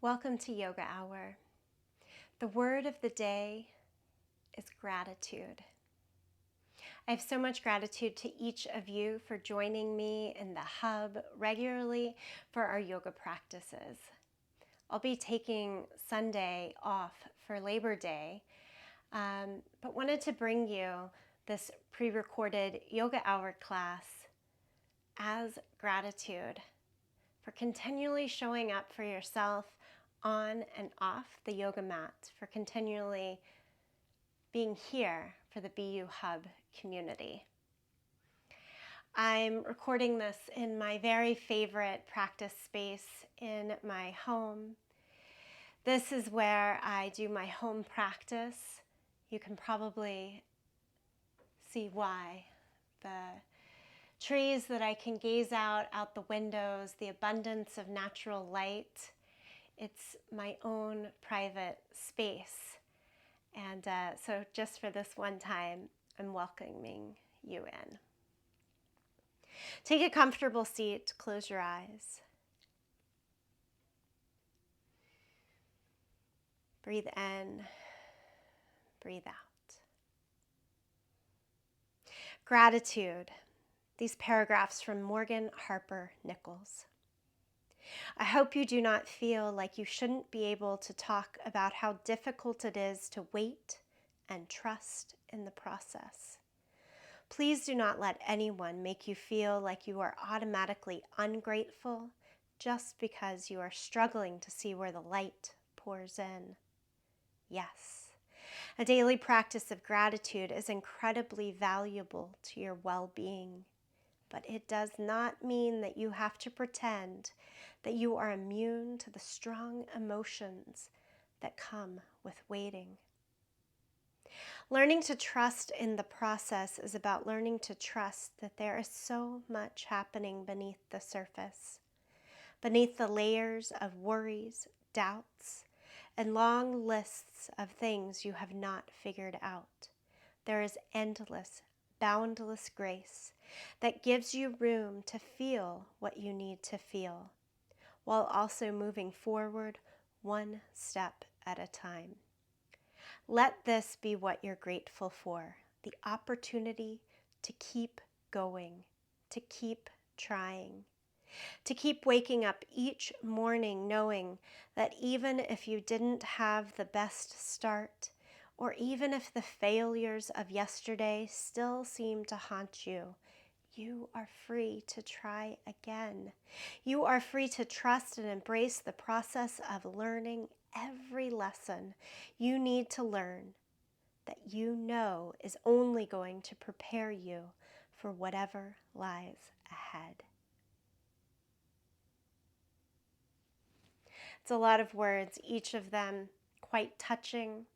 Welcome to Yoga Hour. The word of the day is gratitude. I have so much gratitude to each of you for joining me in the hub regularly for our yoga practices. I'll be taking Sunday off for Labor Day, but wanted to bring you this pre-recorded Yoga Hour class as gratitude for continually showing up for yourself on and off the yoga mat, for continually being here for the BU Hub community. I'm recording this in my very favorite practice space in my home. This is where I do my home practice. You can probably see why. The trees that I can gaze out the windows, the abundance of natural light. It's my own private space. And so just for this one time, I'm welcoming you in. Take a comfortable seat, close your eyes. Breathe in, breathe out. Gratitude. These paragraphs from Morgan Harper Nichols. I hope you do not feel like you shouldn't be able to talk about how difficult it is to wait and trust in the process. Please do not let anyone make you feel like you are automatically ungrateful just because you are struggling to see where the light pours in. Yes, a daily practice of gratitude is incredibly valuable to your well-being, but it does not mean that you have to pretend that you are immune to the strong emotions that come with waiting. Learning to trust in the process is about learning to trust that there is so much happening beneath the surface, beneath the layers of worries, doubts, and long lists of things you have not figured out. There is endless, boundless grace that gives you room to feel what you need to feel, while also moving forward one step at a time. Let this be what you're grateful for, the opportunity to keep going, to keep trying, to keep waking up each morning knowing that even if you didn't have the best start, or even if the failures of yesterday still seem to haunt you, you are free to try again. You are free to trust and embrace the process of learning every lesson you need to learn that you know is only going to prepare you for whatever lies ahead. It's a lot of words, each of them quite touching.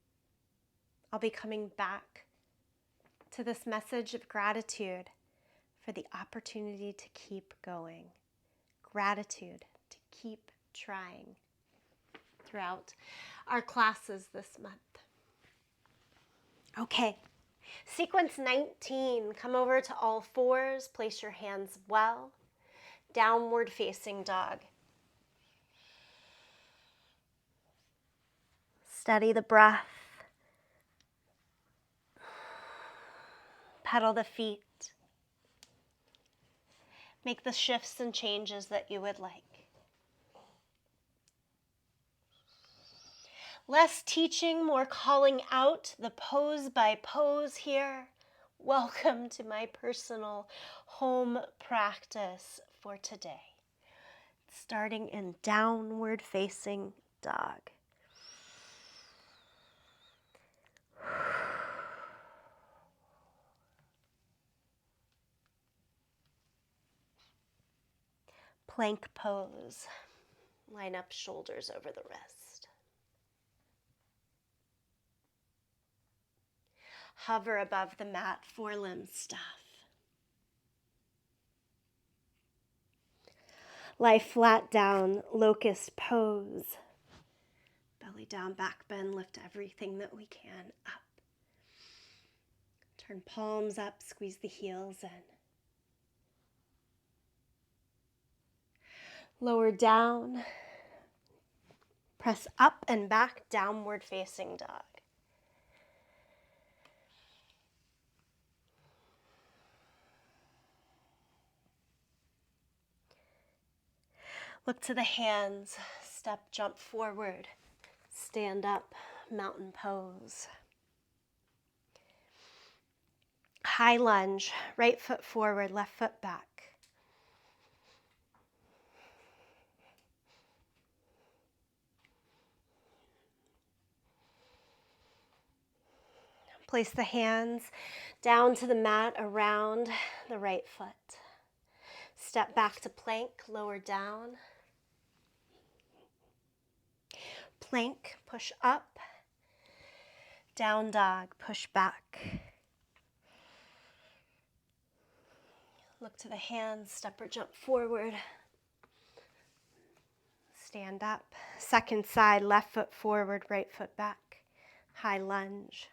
I'll be coming back to this message of gratitude for the opportunity to keep going, gratitude to keep trying throughout our classes this month. Okay, sequence 19, come over to all fours, place your hands well, downward facing dog. Steady the breath, pedal the feet. Make the shifts and changes that you would like. Less teaching, more calling out, the pose by pose here. Welcome to my personal home practice for today. Starting in downward facing dog. Plank pose. Line up shoulders over the wrist. Hover above the mat, forelimb stuff. Lie flat down, locust pose. Belly down, back bend, lift everything that we can up. Turn palms up, squeeze the heels in. Lower down, Press up and back, downward facing dog. Look to the hands, step, jump forward, stand up, mountain pose. High lunge, right foot forward, left foot back. Place the hands down to the mat around the right foot. Step back to plank, lower down. Plank, push up. Down dog, push back. Look to the hands, step or jump forward. Stand up. Second side, left foot forward, right foot back. High lunge.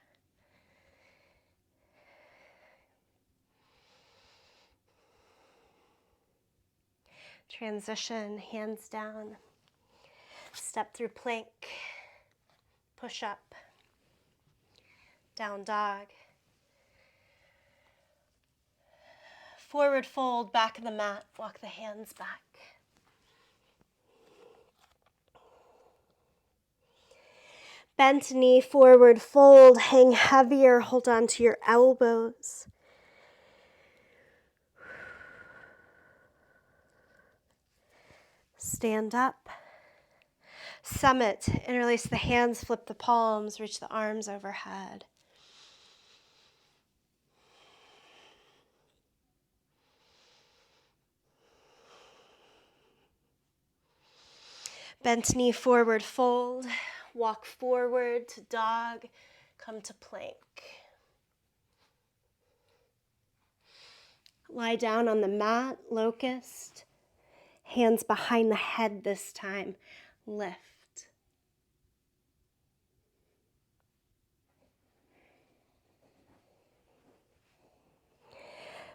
Transition, hands down. Step through plank. Push up. Down dog. Forward fold, back of the mat. Walk the hands back. Bent knee, forward fold, hang heavier, hold on to your elbows. Stand up. Summit, interlace the hands, flip the palms, reach the arms overhead. Bent knee, forward fold, walk forward to dog, come to plank. Lie down on the mat, locust, hands behind the head this time, lift.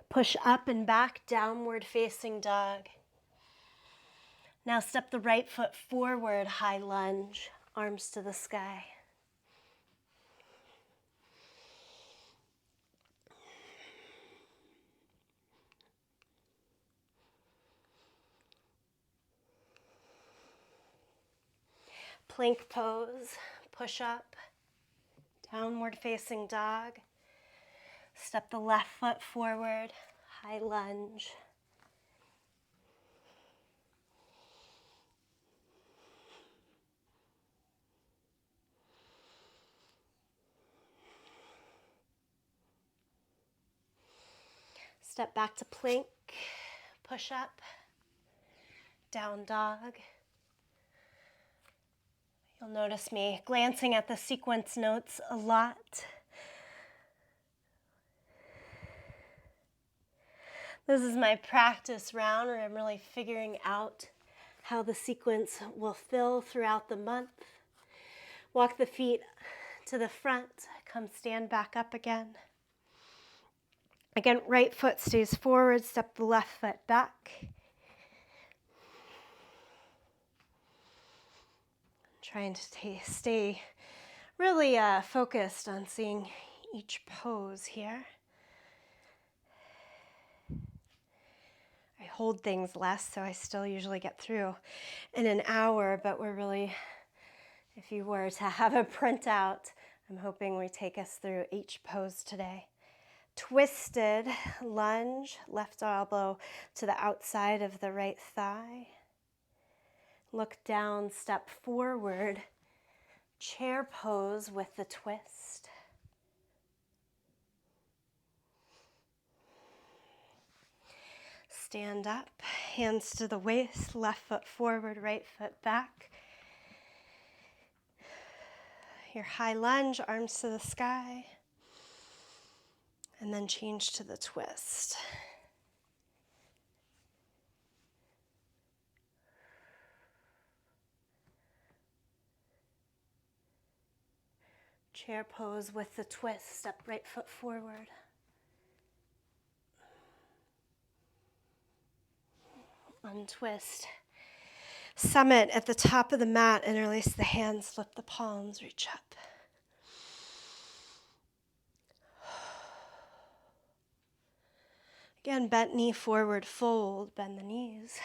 Push up and back, downward facing dog. Now step the right foot forward, high lunge, arms to the sky. Plank pose, push up, downward facing dog. Step the left foot forward, high lunge. Step back to plank, push up, down dog. You'll notice me glancing at the sequence notes a lot. This is my practice round where I'm really figuring out how the sequence will fill throughout the month. Walk the feet to the front, come stand back up again. Again, right foot stays forward, step the left foot back. Trying to stay really focused on seeing each pose here. I hold things less, so I still usually get through in an hour, but we're really, if you were to have a printout, I'm hoping we take us through each pose today. Twisted lunge, left elbow to the outside of the right thigh. Look down, step forward, chair pose with the twist. Stand up, hands to the waist, left foot forward, right foot back. Your high lunge, arms to the sky. And then change to the twist. Chair pose with the twist, step right foot forward. Untwist. Summit at the top of the mat, interlace the hands, flip the palms, reach up. Again, bent knee forward, fold, bend the knees,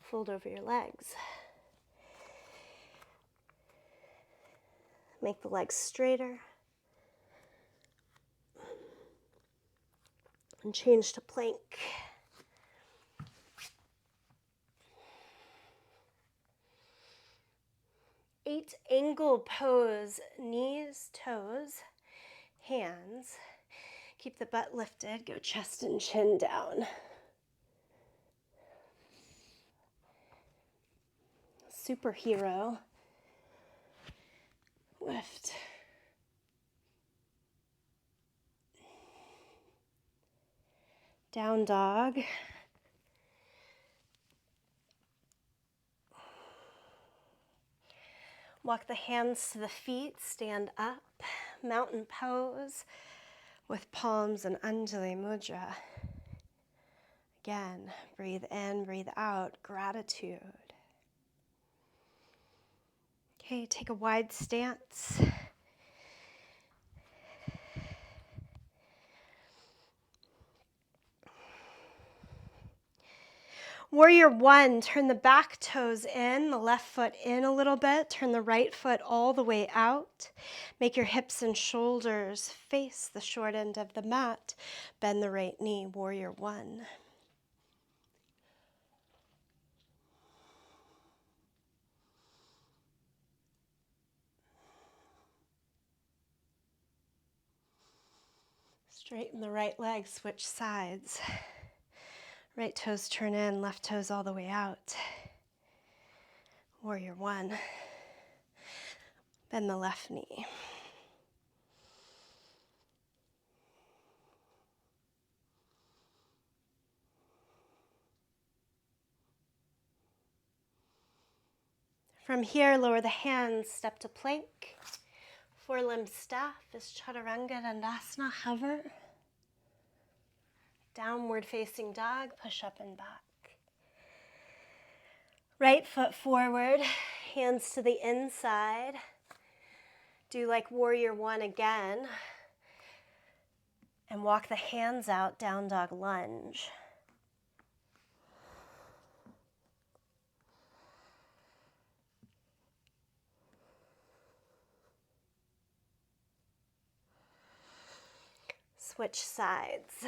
fold over your legs. Make the legs straighter. And change to plank. Eight angle pose, knees, toes, hands. Keep the butt lifted, go chest and chin down. Superhero. Lift. Down dog. Walk the hands to the feet, stand up. Mountain pose with palms and Anjali Mudra. Again, breathe in, breathe out, gratitude. Okay, take a wide stance. Warrior one, turn the back toes in, the left foot in a little bit, turn the right foot all the way out. Make your hips and shoulders face the short end of the mat. Bend the right knee, warrior one. Straighten the right leg, switch sides. Right toes turn in, left toes all the way out. Warrior one. Bend the left knee. From here, lower the hands, step to plank. Four-limbed staff is Chaturanga Dandasana, hover. Downward facing dog, push up and back. Right foot forward, hands to the inside. Do like warrior one again. And walk the hands out, down dog lunge. Switch sides.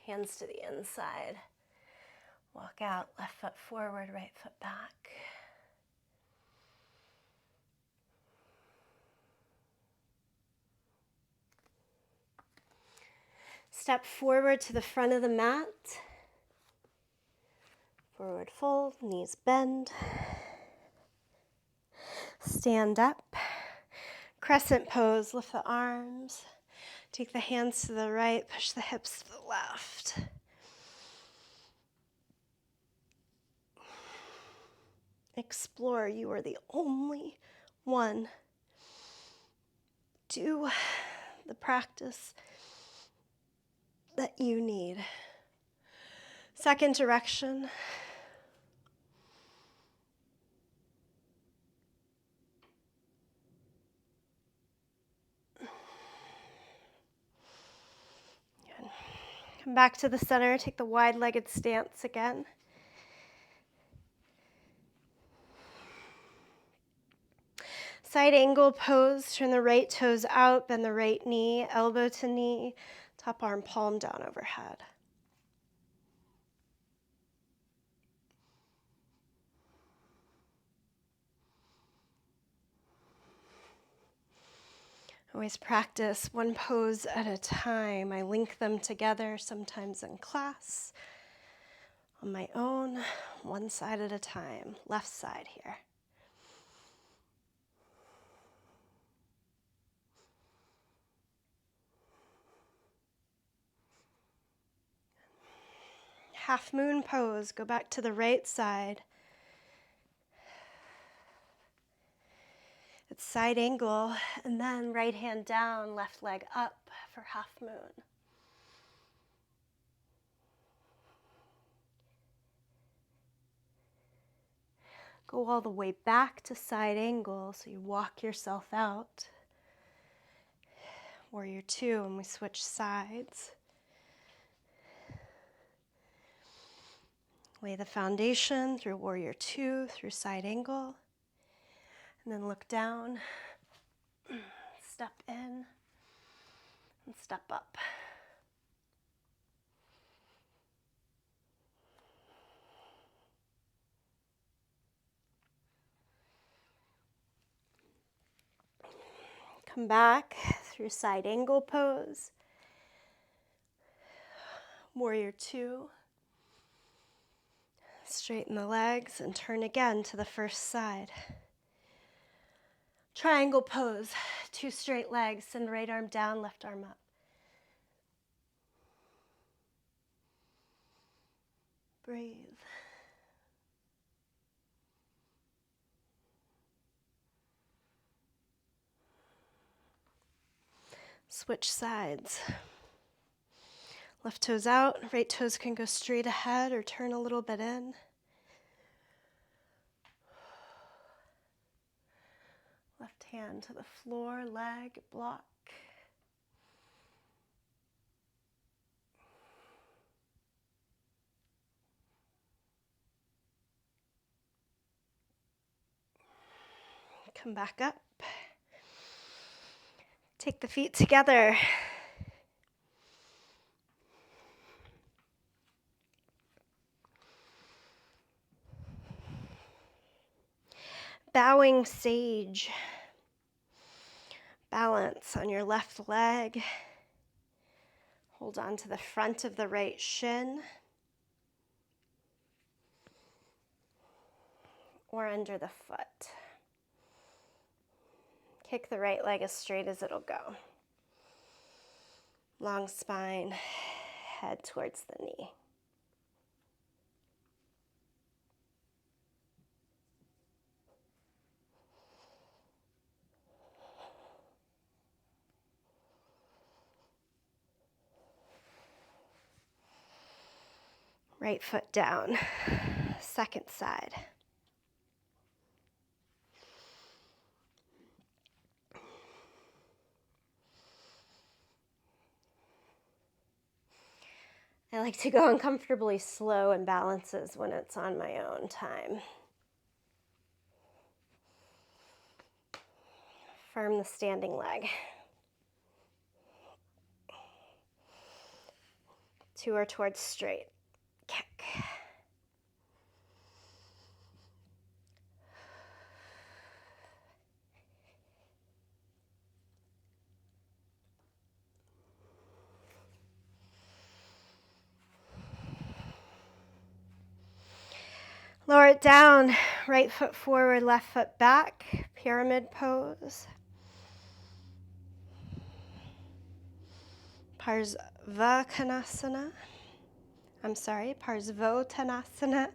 Hands to the inside. Walk out, left foot forward, right foot back. Step forward to the front of the mat. Forward fold, knees bend. Stand up. Crescent pose, lift the arms. Take the hands to the right, push the hips to the left. Explore, you are the only one. Do the practice that you need. Second direction. Good. Come back to the center, take the wide-legged stance again. Side angle pose, turn the right toes out, bend the right knee, elbow to knee, top arm palm down overhead. Always practice one pose at a time. I link them together, sometimes in class. On my own, one side at a time. Left side here. Half moon pose, go back to the right side. It's side angle, and then right hand down, left leg up for half moon. Go all the way back to side angle, so you walk yourself out. Warrior two, and we switch sides. Lay the foundation through warrior two, through side angle, and then look down, step in, and step up. Come back through side angle pose. Warrior two. Straighten the legs and turn again to the first side. Triangle pose. Two straight legs. Send right arm down, left arm up. Breathe. Switch sides. Left toes out, right toes can go straight ahead or turn a little bit in. Left hand to the floor, leg, block. Come back up. Take the feet together. Bowing sage. Balance on your left leg. Hold on to the front of the right shin. Or under the foot. Kick the right leg as straight as it'll go. Long spine, head towards the knee. Right foot down, second side. I like to go uncomfortably slow in balances when it's on my own time. Firm the standing leg. Two are towards straight. Kick. Lower it down, right foot forward, left foot back, pyramid pose. Parsvottanasana. Parsvottanasana.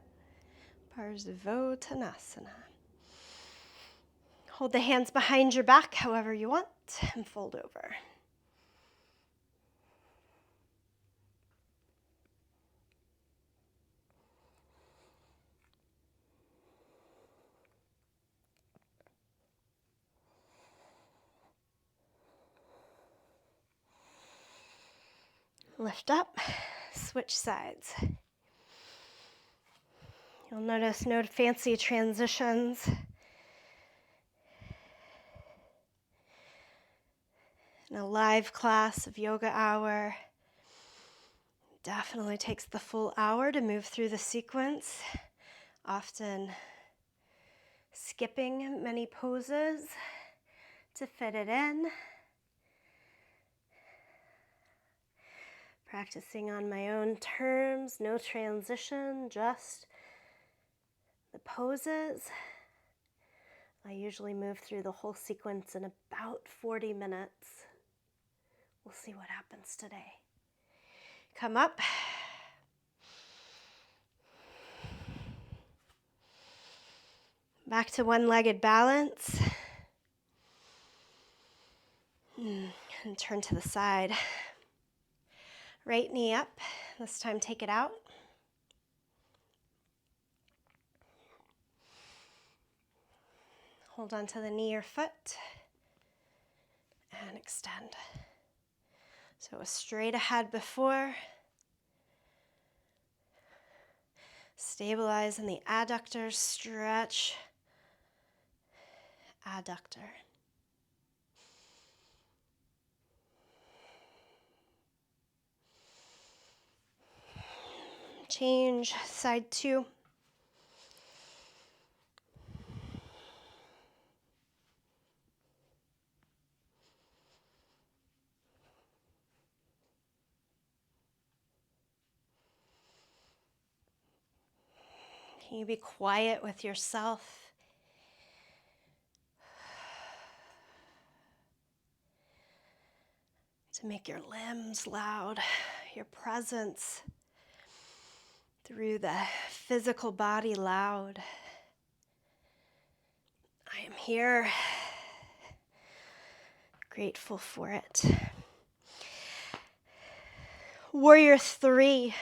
Hold the hands behind your back however you want and fold over. Lift up, switch sides. You'll notice no fancy transitions. In a live class of Yogahour, definitely takes the full hour to move through the sequence, often skipping many poses to fit it in. Practicing on my own terms, no transition, just the poses. I usually move through the whole sequence in about 40 minutes. We'll see what happens today. Come up. Back to one-legged balance. And turn to the side. Right knee up. This time take it out. Hold on to the knee or foot and extend. So it was straight ahead before. Stabilize in the adductor, stretch, adductor. Change, side 2. Can you be quiet with yourself? To make your limbs loud, your presence through the physical body loud. I am here, grateful for it. Warrior 3.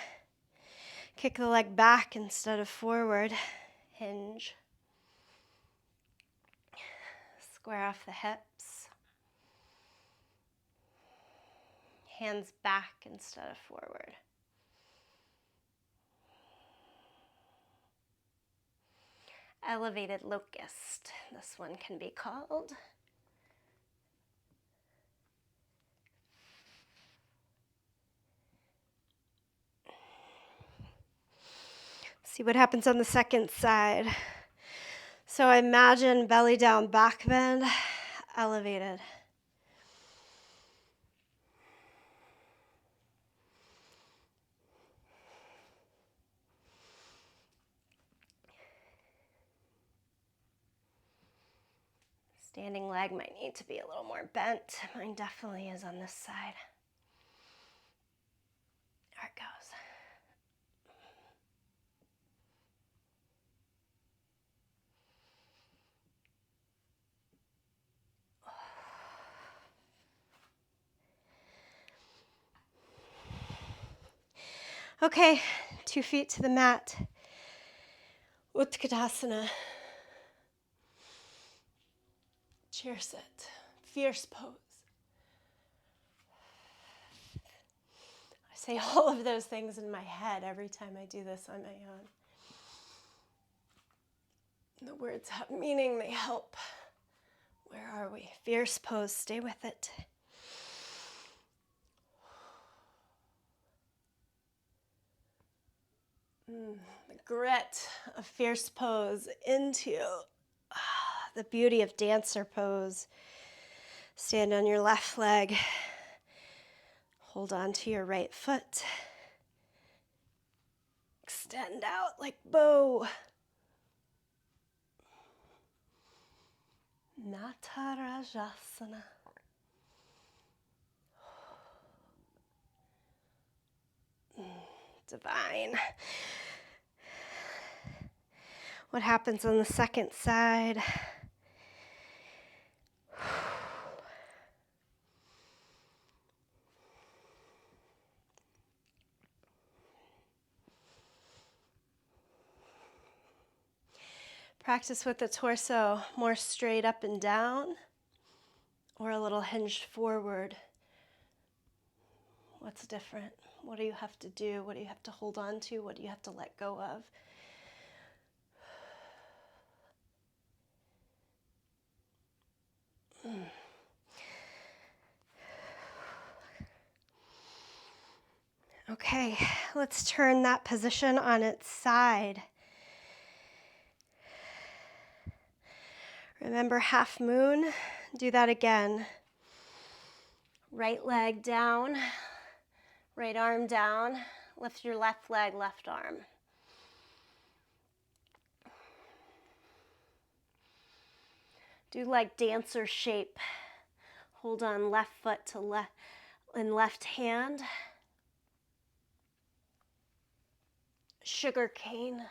Kick the leg back instead of forward. Hinge. Square off the hips. Hands back instead of forward. Elevated locust, this one can be called. See what happens on the second side. So imagine belly down, back bend, elevated. Standing leg might need to be a little more bent. Mine definitely is on this side. There it goes. Okay, 2 feet to the mat. Utkatasana. Chair sit. Fierce pose. I say all of those things in my head every time I do this on my own. The words have meaning, they help. Where are we? Fierce pose, stay with it. The grit of fierce pose into the beauty of dancer pose. Stand on your left leg. Hold on to your right foot. Extend out like bow. Natarajasana. Divine. What happens on the second side? Practice with the torso more straight up and down or a little hinged forward. What's different? What do you have to do? What do you have to hold on to? What do you have to let go of? Okay, let's turn that position on its side. Remember half moon? Do that again. Right leg down, right arm down. Lift your left leg, left arm. Do like dancer shape. Hold on left foot to left and left hand. Sugar cane.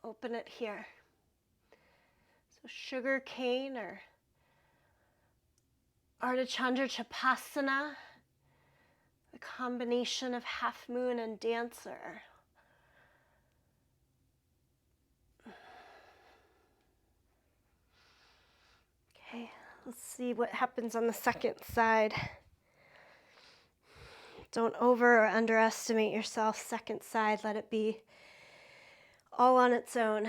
Open it here. So sugar cane or Ardhachandra Chapasana, the combination of half moon and dancer. Okay, let's see what happens on the second side. Don't over or underestimate yourself. Second side, let it be all on its own.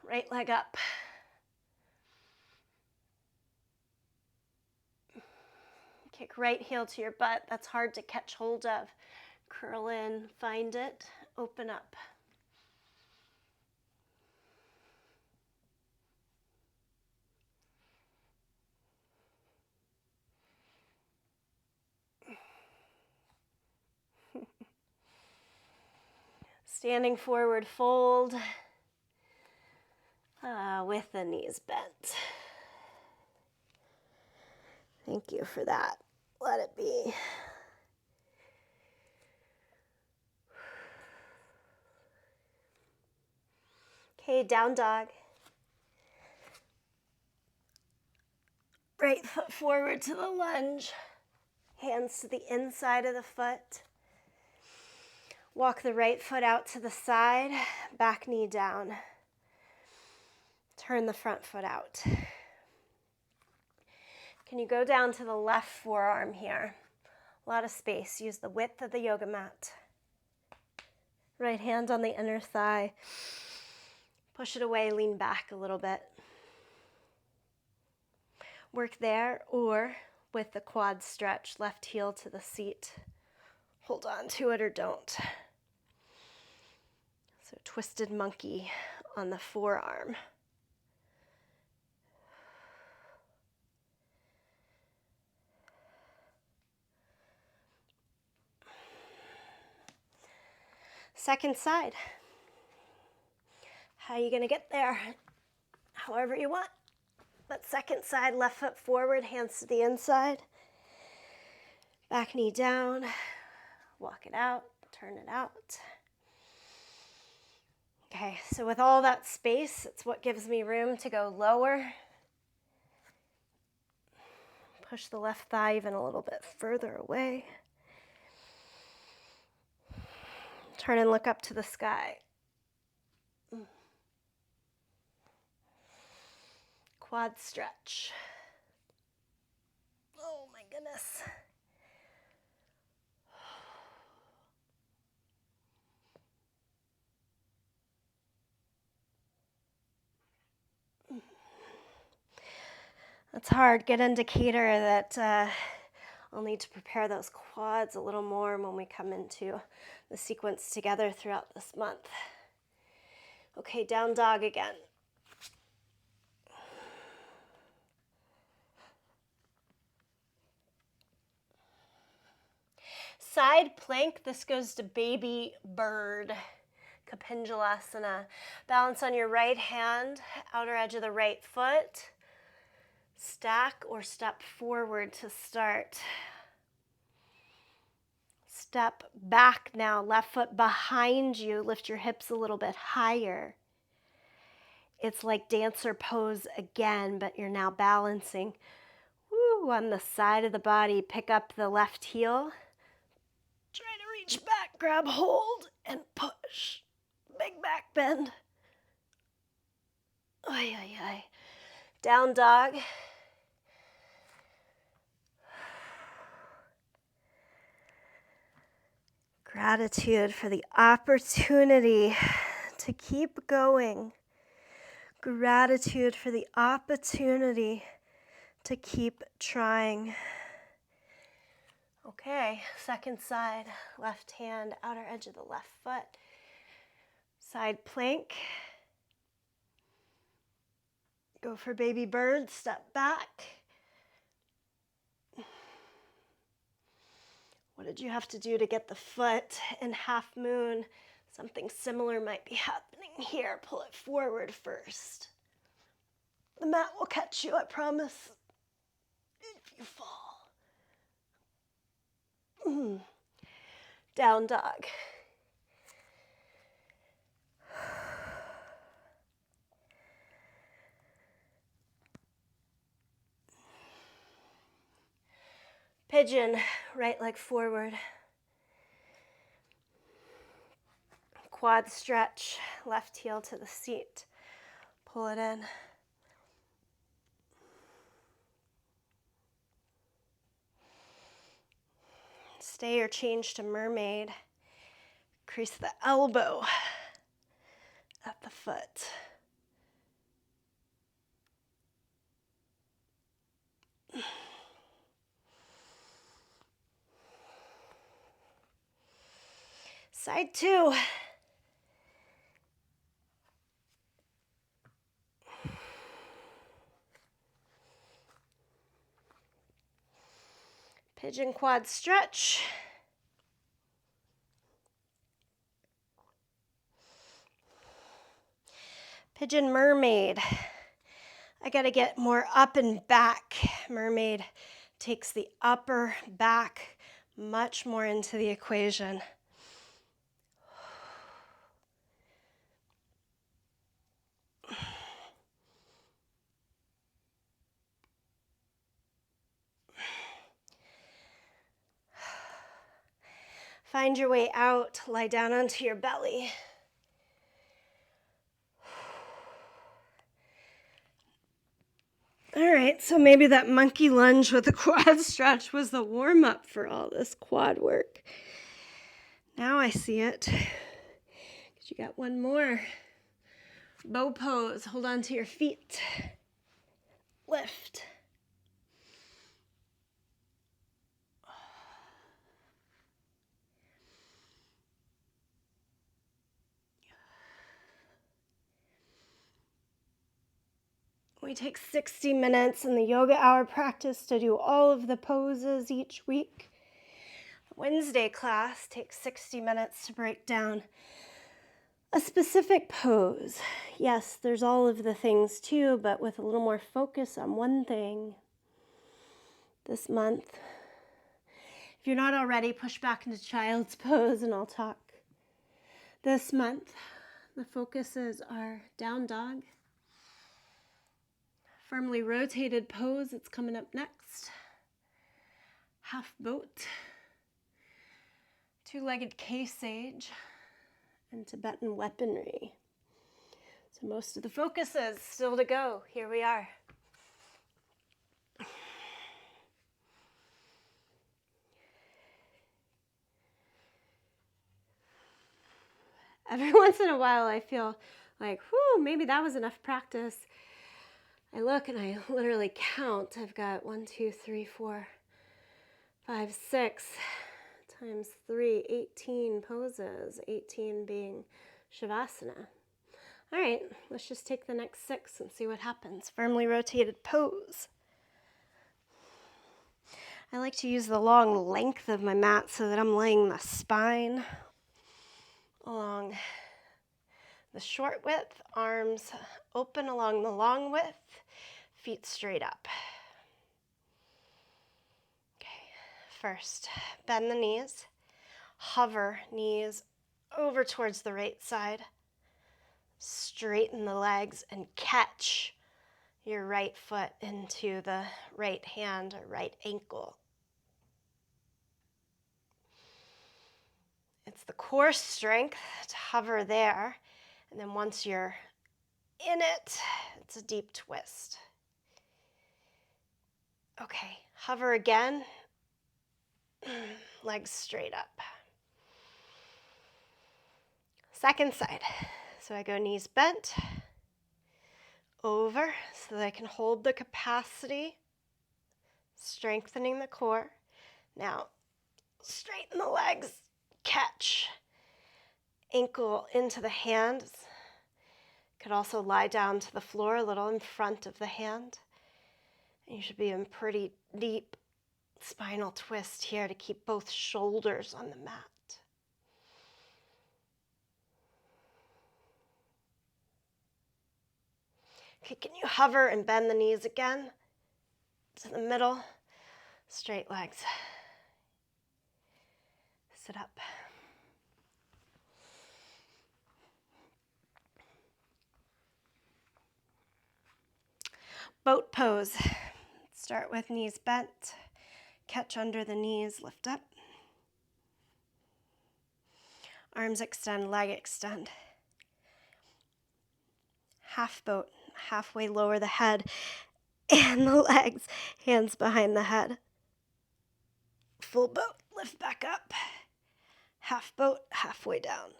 Right leg up. Kick right heel to your butt. That's hard to catch hold of. Curl in, find it, open up. Standing forward fold with the knees bent. Thank you for that. Let it be. Okay, down dog. Right foot forward to the lunge. Hands to the inside of the foot. Walk the right foot out to the side, back knee down. Turn the front foot out. Can you go down to the left forearm here? A lot of space. Use the width of the yoga mat. Right hand on the inner thigh. Push it away, lean back a little bit. Work there or with the quad stretch, left heel to the seat. Hold on to it or don't. So twisted monkey on the forearm. Second side. How are you going to get there? However you want. But second side, left foot forward, hands to the inside. Back knee down. Walk it out, turn it out. Okay, so with all that space, it's what gives me room to go lower. Push the left thigh even a little bit further away. Turn and look up to the sky. Quad stretch. Oh my goodness. That's hard. Good indicator that I'll need to prepare those quads a little more when we come into the sequence together throughout this month. Okay, down dog again. Side plank, this goes to baby bird, Kapinjalasana. Balance on your right hand, outer edge of the right foot. Stack or step forward to start. Step back now, left foot behind you. Lift your hips a little bit higher. It's like dancer pose again, but you're now balancing. Woo, on the side of the body. Pick up the left heel. Try to reach back, grab hold, and push. Big back bend. Ay, ay, ay. Down dog. Gratitude for the opportunity to keep going. Gratitude for the opportunity to keep trying. Okay, second side, left hand, outer edge of the left foot. Side plank. Go for baby bird, step back. What did you have to do to get the foot in half moon? Something similar might be happening here. Pull it forward first. The mat will catch you, I promise, if you fall. Down dog. Pigeon, right leg forward. quad stretch, left heel to the seat. Pull it in. Stay or change to mermaid. Crease the elbow at the foot. Side 2. Pigeon quad stretch. Pigeon mermaid. I gotta get more up and back. Mermaid takes the upper back much more into the equation. Find your way out. Lie down onto your belly. All right, so maybe that monkey lunge with the quad stretch was the warm-up for all this quad work. Now I see it. You got one more. Bow pose. Hold on to your feet. Lift. We take 60 minutes in the yoga hour practice to do all of the poses each week. Wednesday class takes 60 minutes to break down a specific pose. Yes, there's all of the things too, but with a little more focus on one thing. This month, if you're not already, push back into child's pose and I'll talk. This month, the focuses are down dog, firmly rotated pose, it's coming up next, half boat, two-legged K-sage, and Tibetan weaponry. So most of the focuses still to go. Here we are. Every once in a while I feel like, whew, maybe that was enough practice. I look and I literally count. I've got 1, 2, 3, 4, 5, 6 times 3, 18 poses, 18 being Shavasana. All right, let's just take the next 6 and see what happens. Firmly rotated pose. I like to use the long length of my mat so that I'm laying the spine along the short width, arms open along the long width, feet straight up. Okay, first, bend the knees, hover knees over towards the right side, straighten the legs and catch your right foot into the right hand or right ankle. It's the core strength to hover there, and then once you're in it, it's a deep twist. Okay, hover again, legs straight up. Second side, so I go knees bent, over, so that I can hold the capacity, strengthening the core. Now, straighten the legs, catch, ankle into the hands. Could also lie down to the floor a little in front of the hand. And you should be in pretty deep spinal twist here to keep both shoulders on the mat. Okay, can you hover and bend the knees again to the middle? Straight legs. Sit up. Boat pose. Start with knees bent. Catch under the knees, lift up. Arms extend, leg extend. Half boat, halfway lower the head and the legs, hands behind the head. Full boat, lift back up. Half boat, halfway down.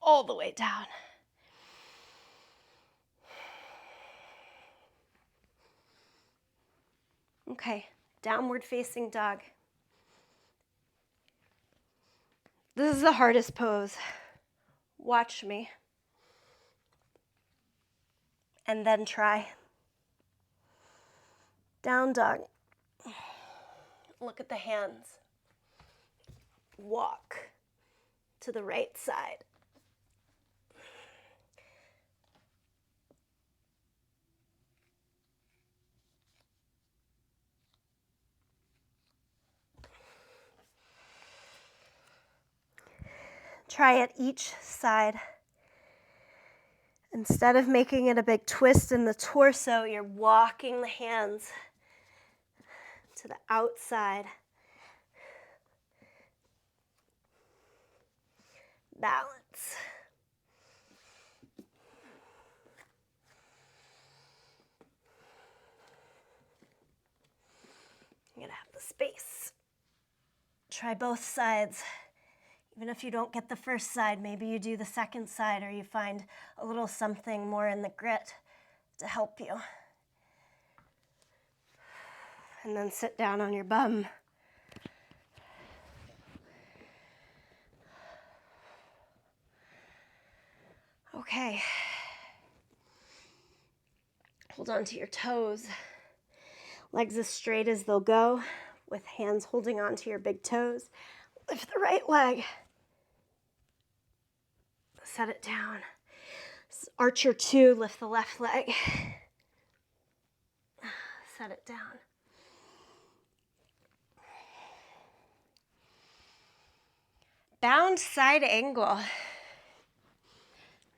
All the way down. Okay, downward facing dog. This is the hardest pose. Watch me. And then try. Down dog. Look at the hands. Walk to the right side. Try at each side. Instead of making it a big twist in the torso, you're walking the hands to the outside. Balance. You're gonna have the space. Try both sides. Even if you don't get the first side, maybe you do the second side, or you find a little something more in the grit to help you. And then sit down on your bum. Okay. Hold on to your toes. Legs as straight as they'll go, with hands holding on to your big toes. Lift the right leg. Set it down. Archer 2, lift the left leg. Set it down. Bound side angle.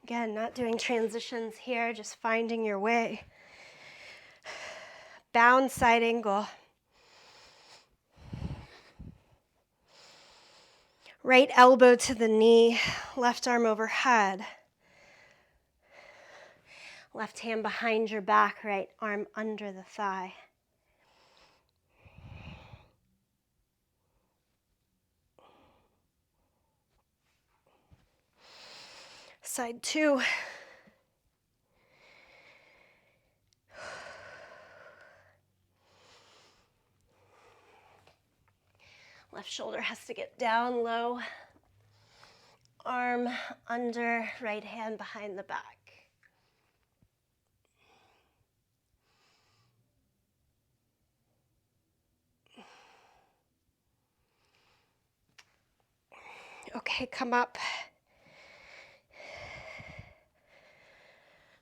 Again, not doing transitions here, just finding your way. Bound side angle. Right elbow to the knee, left arm overhead. Left hand behind your back, right arm under the thigh. Side 2. Left shoulder has to get down low. Arm under, right hand behind the back. Okay, come up.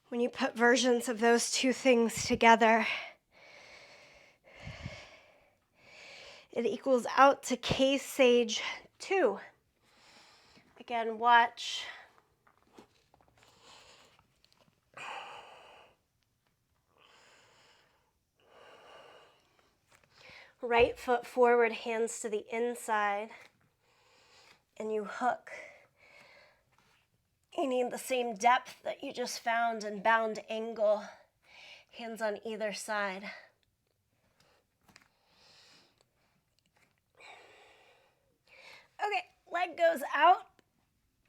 When you put versions of those two things together, it equals out to Case Sage 2. Again, watch. Right foot forward, hands to the inside, and you hook. You need the same depth that you just found in bound angle, hands on either side. Okay, leg goes out,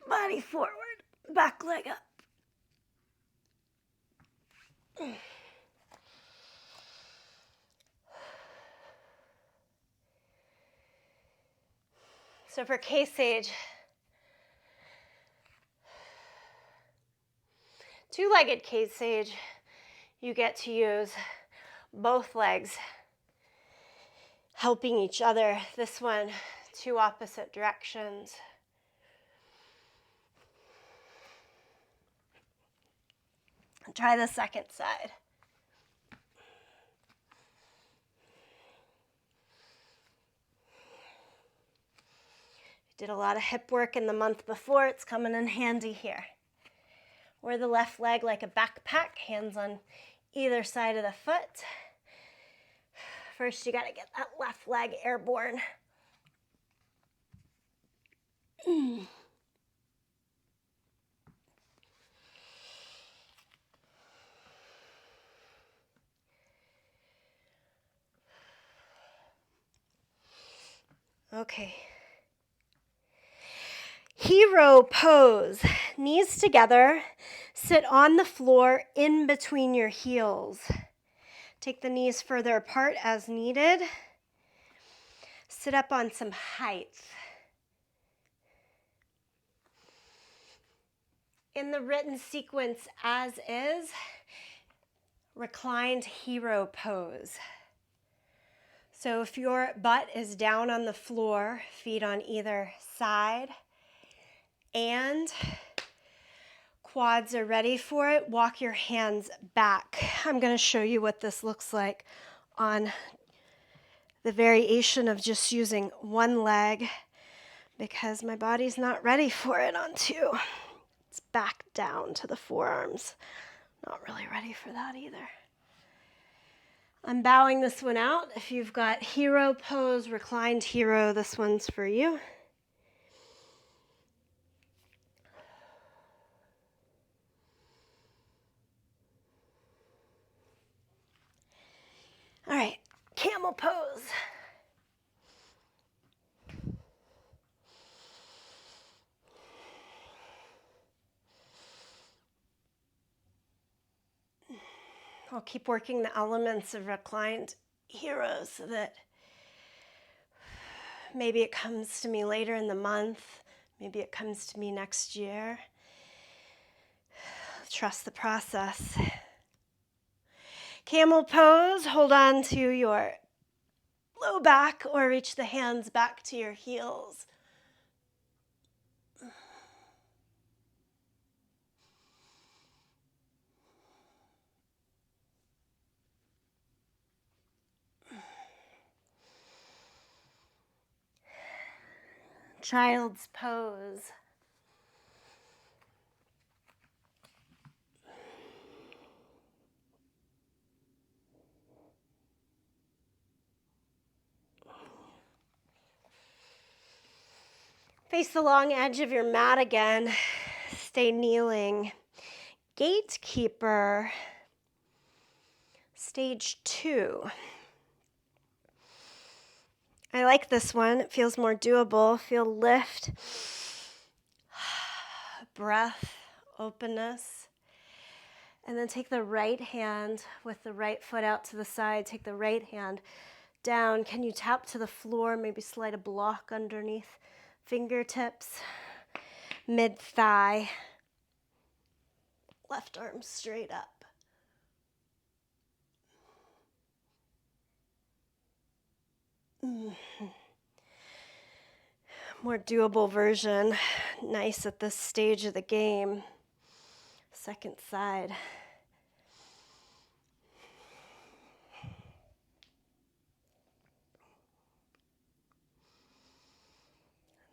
body forward, back leg up. So for Case Sage, two-legged Case Sage, you get to use both legs helping each other. This one, two opposite directions. Try the second side. Did a lot of hip work in the month before, it's coming in handy here. Wear the left leg like a backpack, hands on either side of the foot. First, you gotta get that left leg airborne. Okay. Hero pose. Knees together. Sit on the floor in between your heels. Take the knees further apart as needed. Sit up on some height. In the written sequence as is, reclined hero pose. So if your butt is down on the floor, feet on either side, and quads are ready for it, walk your hands back. I'm going to show you what this looks like on the variation of just using one leg because my body's not ready for it on two. It's back down to the forearms. Not really ready for that either. I'm bowing this one out. If you've got hero pose, reclined hero, this one's for you. All right, camel pose. I'll keep working the elements of reclined heroes so that maybe it comes to me later in the month. Maybe it comes to me next year. Trust the process. Camel pose, hold on to your low back or reach the hands back to your heels. Child's pose. Face the long edge of your mat again. Stay kneeling. Gatekeeper. Stage 2. I like this one. It feels more doable. Feel lift, breath, openness. And then take the right hand with the right foot out to the side. Take the right hand down. Can you tap to the floor? Maybe slide a block underneath fingertips. Mid-thigh. Left arm straight up. More doable version. Nice at this stage of the game. Second side.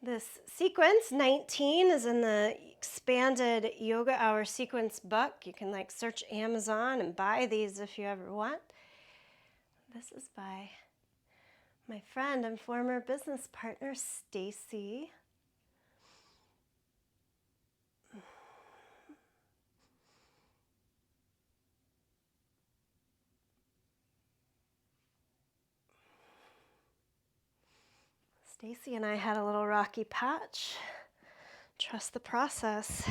This sequence, 19, is in the expanded Yogahour sequence book. You can search Amazon and buy these if you ever want. This is by my friend and former business partner, Stacy. Stacy and I had a little rocky patch. Trust the process.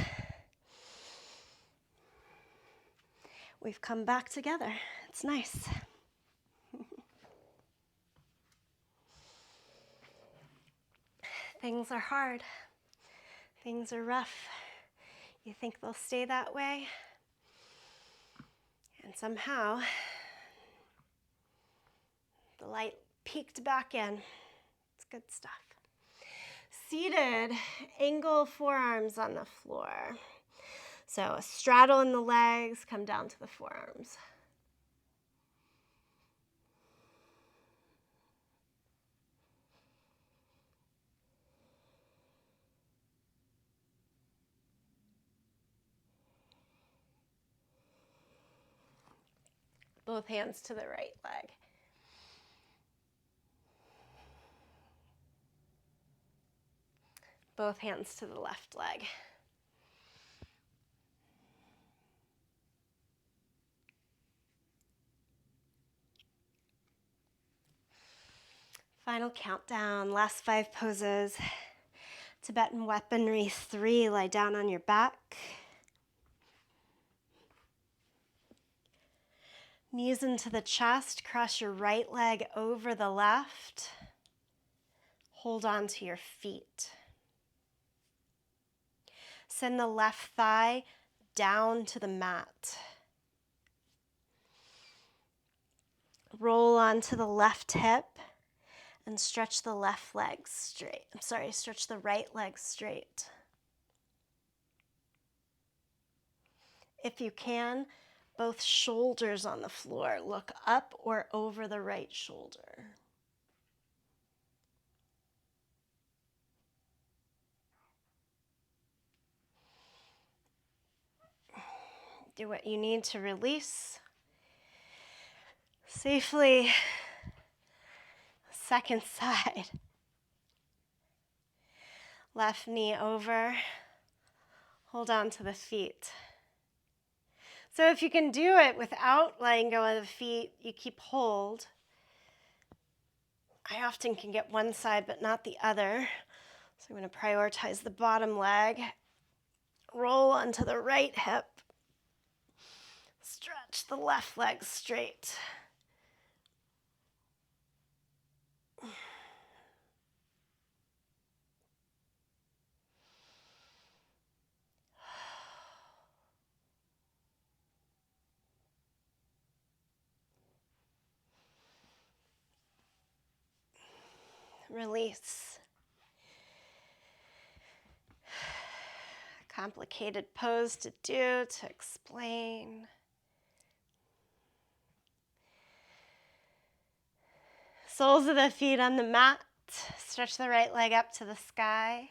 We've come back together. It's nice. Things are hard. Things are rough. You think they'll stay that way? And somehow, the light peeked back in. It's good stuff. Seated, angle forearms on the floor. So a straddle in the legs, come down to the forearms. Both hands to the right leg. Both hands to the left leg. Final countdown, last 5 poses. Tibetan Weaponry 3, lie down on your back. Knees into the chest, cross your right leg over the left. Hold on to your feet. Send the left thigh down to the mat. Roll onto the left hip and stretch the left leg straight. Stretch the right leg straight. If you can, both shoulders on the floor. Look up or over the right shoulder. Do what you need to release safely. Second side. Left knee over. Hold on to the feet. So if you can do it without letting go of the feet, you keep hold. I often can get one side but not the other. So I'm going to prioritize the bottom leg. Roll onto the right hip. Stretch the left leg straight. Release. Complicated pose to do, to explain. Soles of the feet on the mat. Stretch the right leg up to the sky.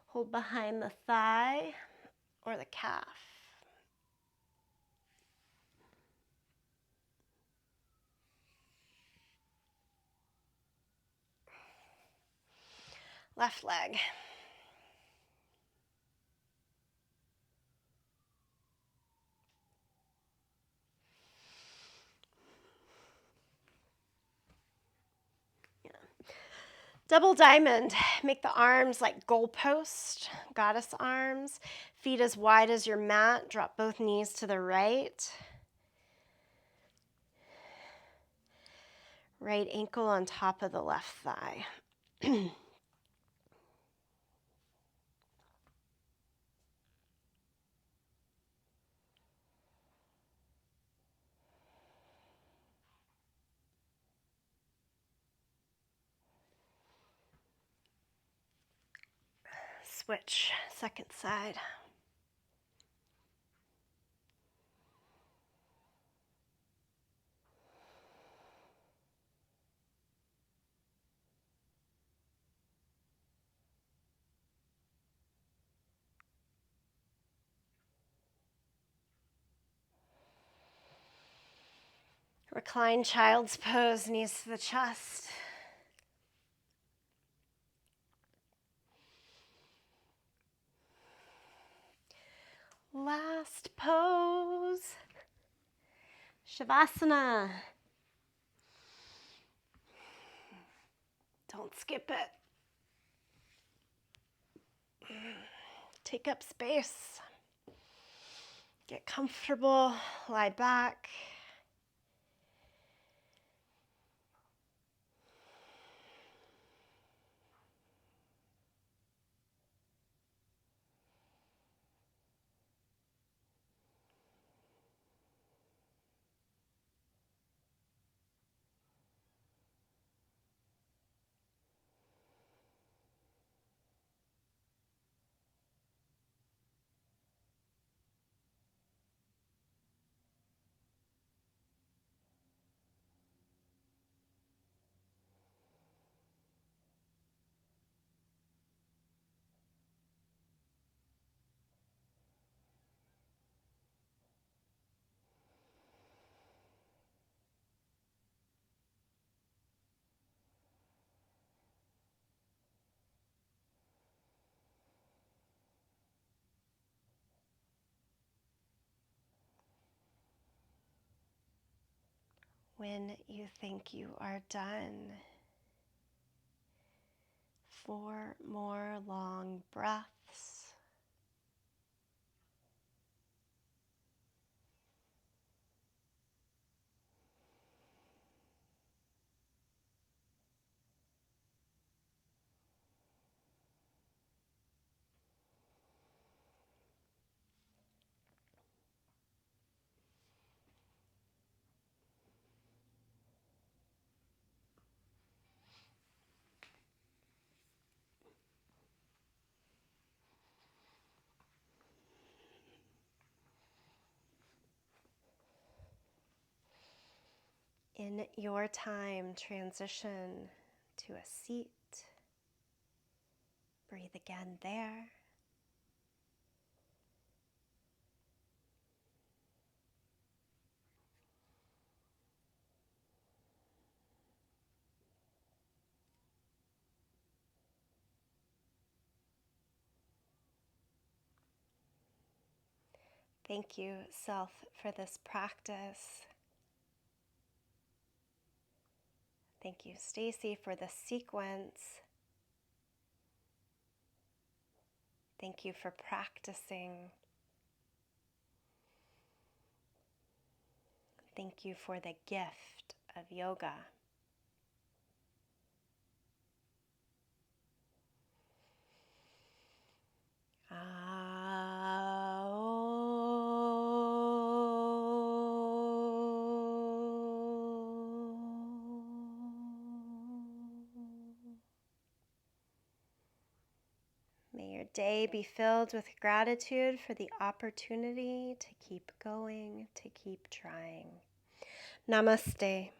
Hold behind the thigh or the calf. Left leg. Double diamond. Make the arms like goalpost, goddess arms. Feet as wide as your mat. Drop both knees to the right. Right ankle on top of the left thigh. Switch, second side. Recline child's pose, knees to the chest. Last pose, Shavasana. Don't skip it. Take up space. Get comfortable, lie back. When you think you are done, 4 more long breaths. In your time, transition to a seat. Breathe again there. Thank you, self, for this practice. Thank you, Stacy, for the sequence. Thank you for practicing. Thank you for the gift of yoga. May your day be filled with gratitude for the opportunity to keep going, to keep trying. Namaste.